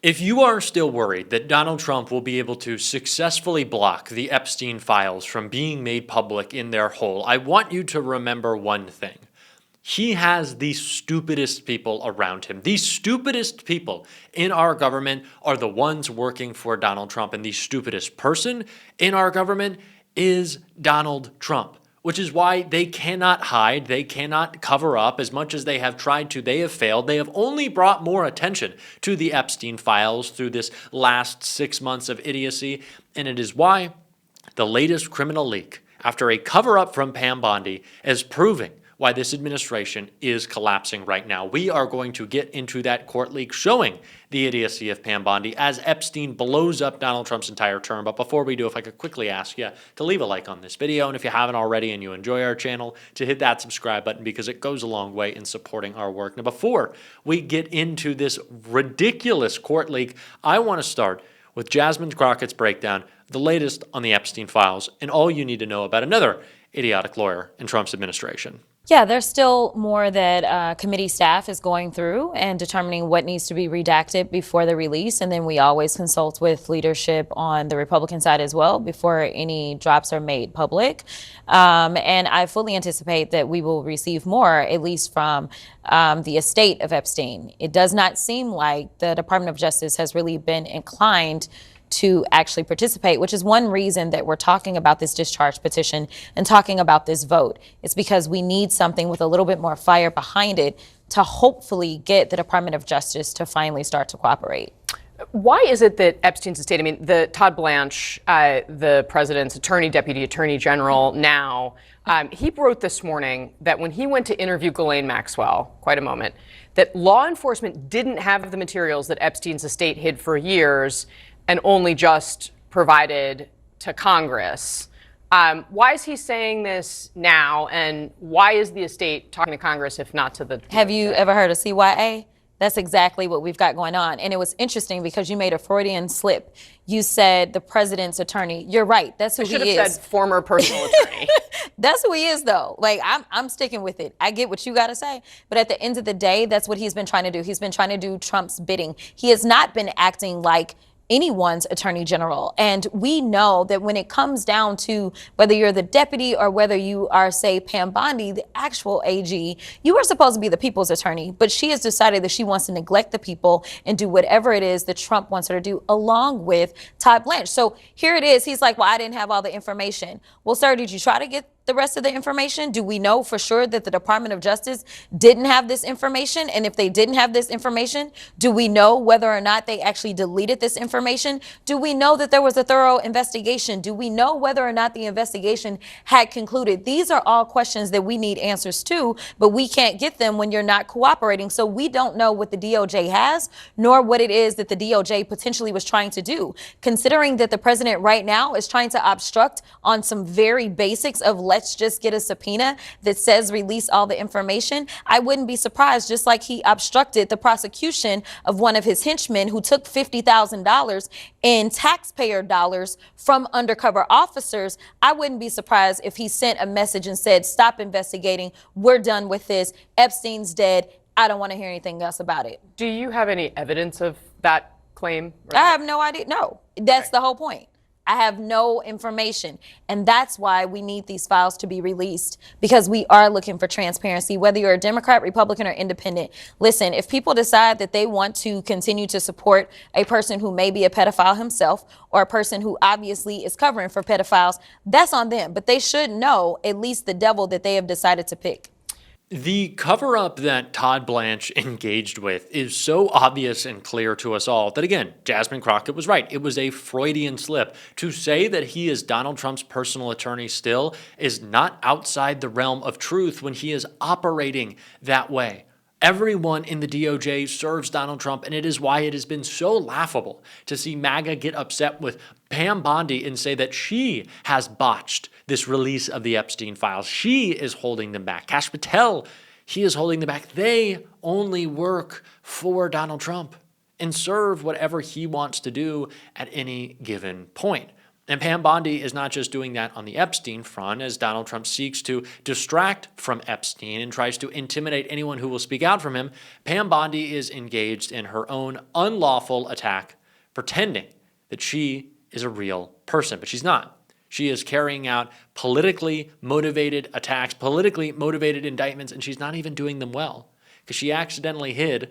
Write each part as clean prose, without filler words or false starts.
If you are still worried that Donald Trump will be able to successfully block the Epstein files from being made public in their whole, I want you to remember one thing. He has the stupidest people around him. The stupidest people in our government are the ones working for Donald Trump, and the stupidest person in our government is Donald Trump, which is why they cannot hide, they cannot cover up. As much as they have tried to, they have failed. They have only brought more attention to the Epstein files through this last 6 months of idiocy, and it is why the latest criminal leak, after a cover-up from Pam Bondi, is proving why this administration is collapsing right now. We are going to get into that court leak showing the idiocy of Pam Bondi as Epstein blows up Donald Trump's entire term. But before we do, if I could quickly ask you to leave a like on this video, and if you haven't already and you enjoy our channel, to hit that subscribe button because it goes a long way in supporting our work. Now, before we get into this ridiculous court leak, I want to start with Jasmine Crockett's breakdown, the latest on the Epstein files, and all you need to know about another idiotic lawyer in Trump's administration. Yeah, there's still more that committee staff is going through and determining what needs to be redacted before the release. And then we always consult with leadership on the Republican side as well before any drops are made public. And I fully anticipate that we will receive more, at least from the estate of Epstein. It does not seem like the Department of Justice has really been inclined to actually participate, which is one reason that we're talking about this discharge petition and talking about this vote. It's because we need something with a little bit more fire behind it to hopefully get the Department of Justice to finally start to cooperate. Why is it that Epstein's estate, I mean, the Todd Blanche, the president's deputy attorney general now, he wrote this morning that when he went to interview Ghislaine Maxwell, quite a moment, that law enforcement didn't have the materials that Epstein's estate hid for years and only just provided to Congress. Why is he saying this now, and why is the estate talking to Congress if not to the DOJ? Have you ever heard of CYA? That's exactly what we've got going on. And it was interesting because you made a Freudian slip. You said the president's attorney. You're right. That's who he is. I should have said former personal attorney. That's who he is, though. Like, I'm sticking with it. I get what you got to say. But at the end of the day, that's what he's been trying to do. He's been trying to do Trump's bidding. He has not been acting like anyone's attorney general. And we know that when it comes down to whether you're the deputy or whether you are, say, Pam Bondi, the actual AG, you are supposed to be the people's attorney. But she has decided that she wants to neglect the people and do whatever it is that Trump wants her to do, along with Todd Blanche. So here it is. He's like, well, I didn't have all the information. Well, sir, did you try to get the rest of the information? Do we know for sure that the Department of Justice didn't have this information? And if they didn't have this information, do we know whether or not they actually deleted this information? Do we know that there was a thorough investigation? Do we know whether or not the investigation had concluded? These are all questions that we need answers to, but we can't get them when you're not cooperating. So we don't know what the DOJ has, nor what it is that the DOJ potentially was trying to do. Considering that the president right now is trying to obstruct on some very basics of let's just get a subpoena that says release all the information, I wouldn't be surprised, just like he obstructed the prosecution of one of his henchmen who took $50,000 in taxpayer dollars from undercover officers. I wouldn't be surprised if he sent a message and said, stop investigating. We're done with this. Epstein's dead. I don't want to hear anything else about it. Do you have any evidence of that claim? I have no idea. No, that's the whole point. I have no information. And that's why we need these files to be released, because we are looking for transparency, whether you're a Democrat, Republican, or independent. Listen, if people decide that they want to continue to support a person who may be a pedophile himself, or a person who obviously is covering for pedophiles, that's on them. But they should know at least the devil that they have decided to pick. The cover-up that Todd Blanche engaged with is so obvious and clear to us all that, again, Jasmine Crockett was right. It was a Freudian slip. To say that he is Donald Trump's personal attorney still is not outside the realm of truth when he is operating that way. Everyone in the DOJ serves Donald Trump, and it is why it has been so laughable to see MAGA get upset with Pam Bondi and say that she has botched this release of the Epstein files. She is holding them back. Kash Patel, he is holding them back. They only work for Donald Trump and serve whatever he wants to do at any given point. And Pam Bondi is not just doing that on the Epstein front, as Donald Trump seeks to distract from Epstein and tries to intimidate anyone who will speak out from him. Pam Bondi is engaged in her own unlawful attack, pretending that she is a real person, but she's not. She is carrying out politically motivated attacks, politically motivated indictments, and she's not even doing them well because she accidentally hid a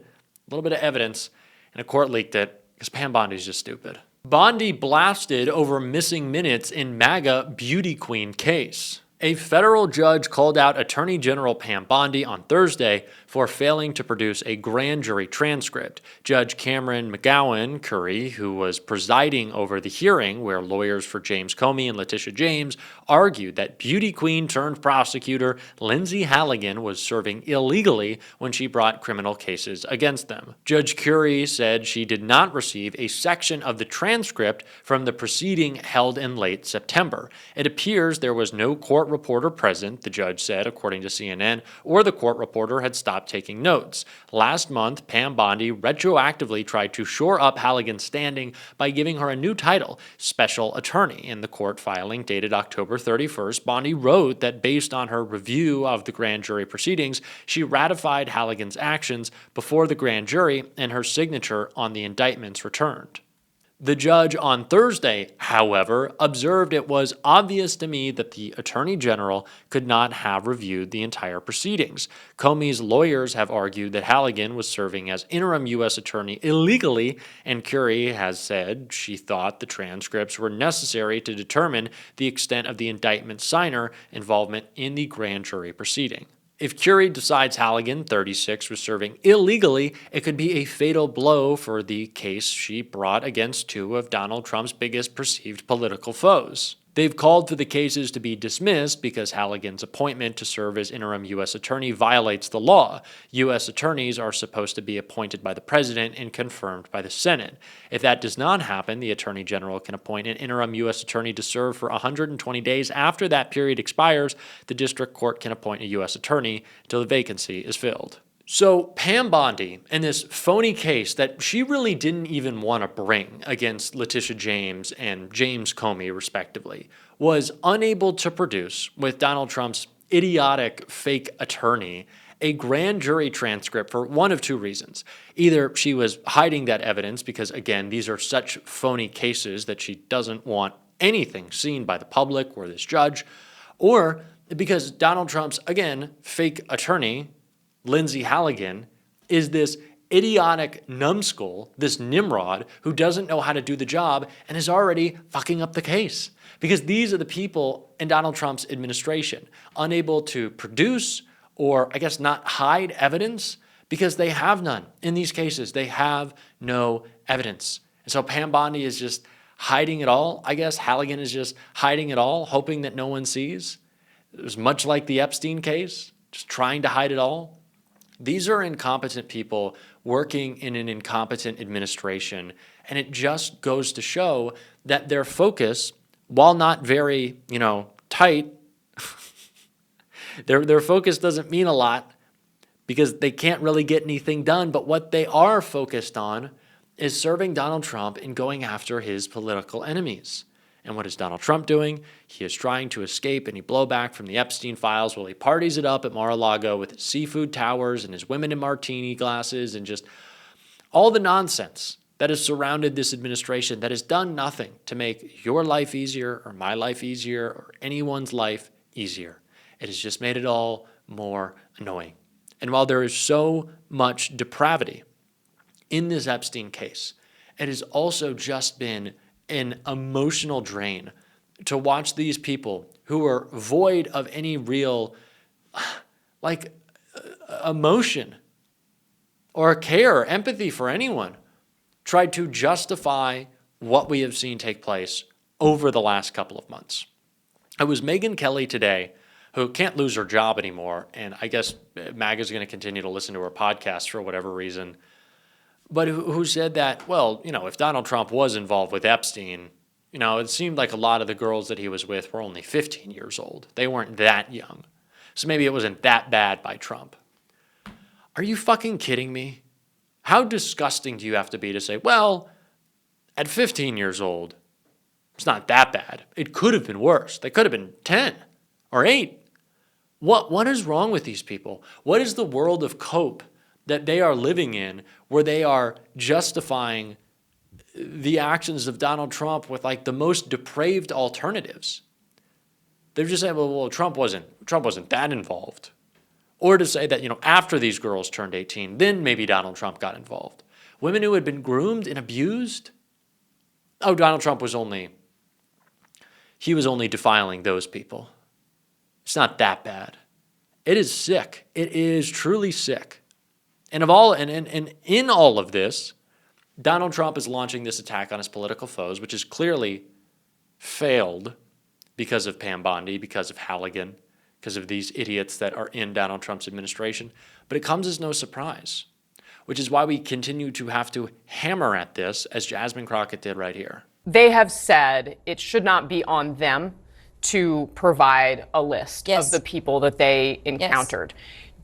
little bit of evidence and a court leaked it because Pam Bondi is just stupid. Bondi blasted over missing minutes in MAGA beauty queen case. A federal judge called out Attorney General Pam Bondi on Thursday for failing to produce a grand jury transcript. Judge Cameron McGowan Curry, who was presiding over the hearing where lawyers for James Comey and Letitia James argued that beauty queen turned prosecutor Lindsay Halligan was serving illegally when she brought criminal cases against them. Judge Curry said she did not receive a section of the transcript from the proceeding held in late September. It appears there was no court reporter present, the judge said, according to CNN, or the court reporter had stopped taking notes. Last month, Pam Bondi retroactively tried to shore up Halligan's standing by giving her a new title, Special Attorney. In the court filing dated October 31st, Bondi wrote that based on her review of the grand jury proceedings, she ratified Halligan's actions before the grand jury and her signature on the indictments returned. The judge on Thursday, however, observed it was obvious to me that the Attorney General could not have reviewed the entire proceedings. Comey's lawyers have argued that Halligan was serving as interim U.S. Attorney illegally, and Curry has said she thought the transcripts were necessary to determine the extent of the indictment signer involvement in the grand jury proceeding. If Curry decides Halligan, 36, was serving illegally, it could be a fatal blow for the case she brought against two of Donald Trump's biggest perceived political foes. They've called for the cases to be dismissed because Halligan's appointment to serve as interim U.S. attorney violates the law. U.S. attorneys are supposed to be appointed by the president and confirmed by the Senate. If that does not happen, the attorney general can appoint an interim U.S. attorney to serve for 120 days. After that period expires, the district court can appoint a U.S. attorney until the vacancy is filled. So Pam Bondi, in this phony case that she really didn't even want to bring against Letitia James and James Comey, respectively, was unable to produce, with Donald Trump's idiotic fake attorney, a grand jury transcript for one of two reasons. Either she was hiding that evidence because, again, these are such phony cases that she doesn't want anything seen by the public or this judge, or because Donald Trump's, again, fake attorney, Lindsay Halligan, is this idiotic numbskull, this Nimrod, who doesn't know how to do the job and is already fucking up the case. Because these are the people in Donald Trump's administration, unable to produce or, I guess, not hide evidence because they have none. In these cases, they have no evidence. And so Pam Bondi is just hiding it all. I guess Halligan is just hiding it all, hoping that no one sees. It was much like the Epstein case, just trying to hide it all. These are incompetent people working in an incompetent administration, and it just goes to show that their focus, while not very, tight, their focus doesn't mean a lot because they can't really get anything done. But what they are focused on is serving Donald Trump and going after his political enemies. And what is Donald Trump doing? He is trying to escape any blowback from the Epstein files while he parties it up at Mar-a-Lago with his seafood towers and his women in martini glasses and just all the nonsense that has surrounded this administration that has done nothing to make your life easier or my life easier or anyone's life easier. It has just made it all more annoying. And while there is so much depravity in this Epstein case, it has also just been an emotional drain to watch these people who are void of any real emotion or care or empathy for anyone try to justify what we have seen take place over the last couple of months. It was Megyn Kelly today, who can't lose her job anymore, and I guess MAGA is going to continue to listen to her podcast for whatever reason, but who said that, well, if Donald Trump was involved with Epstein, it seemed like a lot of the girls that he was with were only 15 years old. They weren't that young. So maybe it wasn't that bad by Trump. Are you fucking kidding me? How disgusting do you have to be to say, well, at 15 years old, It's not that bad. It could have been worse. They could have been 10 or 8. What is wrong with these people? What is the world of cope that they are living in where they are justifying the actions of Donald Trump with like the most depraved alternatives? They're just saying, well, Trump wasn't that involved. Or to say that, after these girls turned 18, then maybe Donald Trump got involved. Women who had been groomed and abused? Oh, Donald Trump was only defiling those people. It's not that bad. It is sick. It is truly sick. And in all of this, Donald Trump is launching this attack on his political foes, which has clearly failed because of Pam Bondi, because of Halligan, because of these idiots that are in Donald Trump's administration. But it comes as no surprise, which is why we continue to have to hammer at this, as Jasmine Crockett did right here. They have said it should not be on them to provide a list of the people that they encountered.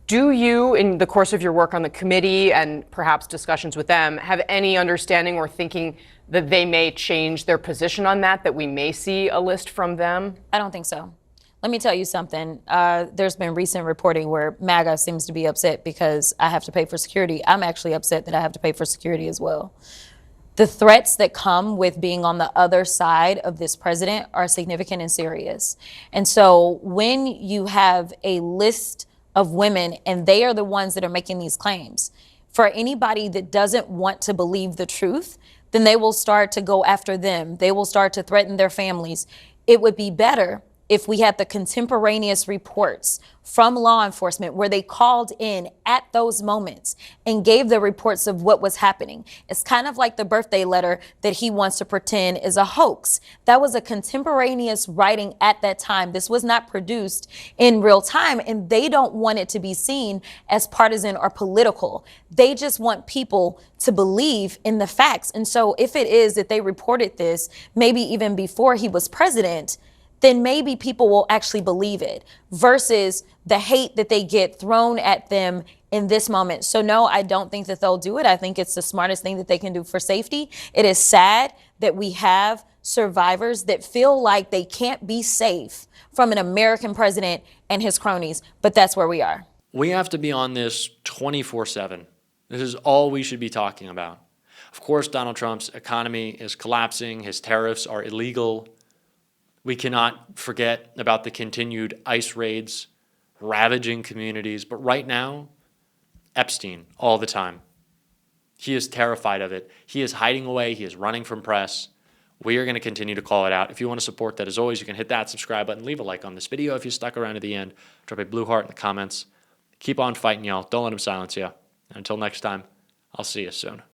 Do you, in the course of your work on the committee and perhaps discussions with them, have any understanding or thinking that they may change their position on that we may see a list from them? I don't think so. Let me tell you something. There's been recent reporting where MAGA seems to be upset because I have to pay for security. I'm actually upset that I have to pay for security as well. The threats that come with being on the other side of this president are significant and serious. And so when you have a list of women and they are the ones that are making these claims, for anybody that doesn't want to believe the truth, then they will start to go after them. They will start to threaten their families. It would be better if we had the contemporaneous reports from law enforcement where they called in at those moments and gave the reports of what was happening. It's kind of like the birthday letter that he wants to pretend is a hoax. That was a contemporaneous writing at that time. This was not produced in real time, and they don't want it to be seen as partisan or political. They just want people to believe in the facts. And so if it is that they reported this, maybe even before he was president, then maybe people will actually believe it versus the hate that they get thrown at them in this moment. So no, I don't think that they'll do it. I think it's the smartest thing that they can do for safety. It is sad that we have survivors that feel like they can't be safe from an American president and his cronies, but that's where we are. We have to be on this 24/7. This is all we should be talking about. Of course, Donald Trump's economy is collapsing. His tariffs are illegal. We cannot forget about the continued ICE raids ravaging communities. But right now, Epstein all the time. He is terrified of it. He is hiding away. He is running from press. We are going to continue to call it out. If you want to support that, as always, you can hit that subscribe button. Leave a like on this video if you stuck around to the end. Drop a blue heart in the comments. Keep on fighting, y'all. Don't let them silence you. Until next time, I'll see you soon.